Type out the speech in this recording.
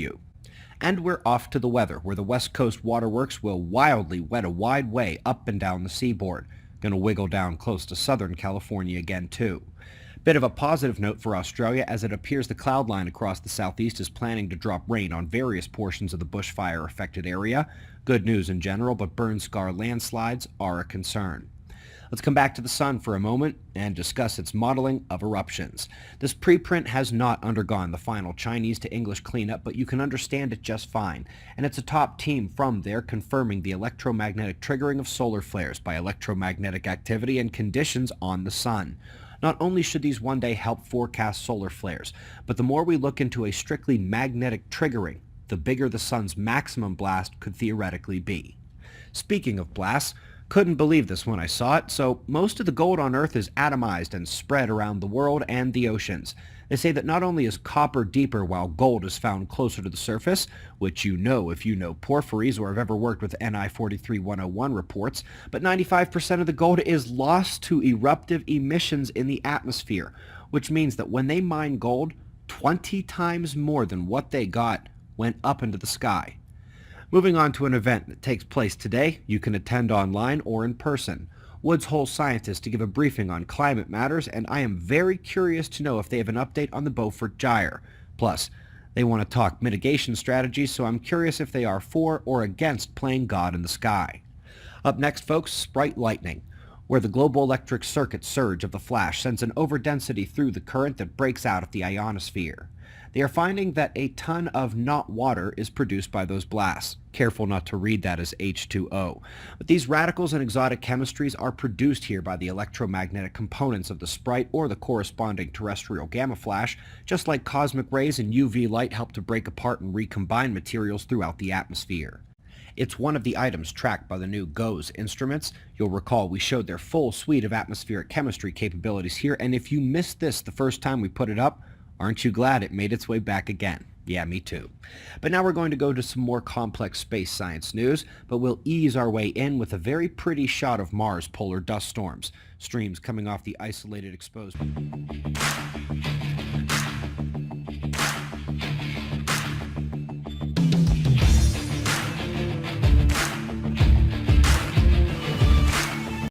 you. And we're off to the weather, where the West Coast waterworks will wildly wet a wide way up and down the seaboard. Gonna wiggle down close to Southern California again, too. Bit of a positive note for Australia, as it appears the cloud line across the southeast is planning to drop rain on various portions of the bushfire-affected area. Good news in general, but burn-scar landslides are a concern. Let's come back to the sun for a moment and discuss its modeling of eruptions. This preprint has not undergone the final Chinese to English cleanup, but you can understand it just fine. And it's a top team from there confirming the electromagnetic triggering of solar flares by electromagnetic activity and conditions on the sun. Not only should these one day help forecast solar flares, but the more we look into a strictly magnetic triggering, the bigger the sun's maximum blast could theoretically be. Speaking of blasts, couldn't believe this when I saw it, so most of the gold on Earth is atomized and spread around the world and the oceans. They say that not only is copper deeper while gold is found closer to the surface, which you know if you know porphyries or have ever worked with NI 43101 reports, but 95% of the gold is lost to eruptive emissions in the atmosphere, which means that when they mine gold, 20 times more than what they got went up into the sky. Moving on to an event that takes place today, you can attend online or in person. Woods Hole scientists to give a briefing on climate matters, and I am very curious to know if they have an update on the Beaufort Gyre. Plus, they want to talk mitigation strategies, so I'm curious if they are for or against playing God in the sky. Up next, folks, Sprite Lightning, where the global electric circuit surge of the flash sends an overdensity through the current that breaks out at the ionosphere. They are finding that a ton of not water is produced by those blasts. Careful not to read that as H2O. But these radicals and exotic chemistries are produced here by the electromagnetic components of the Sprite or the corresponding terrestrial gamma flash, just like cosmic rays and UV light help to break apart and recombine materials throughout the atmosphere. It's one of the items tracked by the new GOES instruments. You'll recall we showed their full suite of atmospheric chemistry capabilities here, and if you missed this the first time we put it up, aren't you glad it made its way back again? Yeah, me too. But now we're going to go to some more complex space science news, but we'll ease our way in with a very pretty shot of Mars polar dust storms, streams coming off the isolated exposed.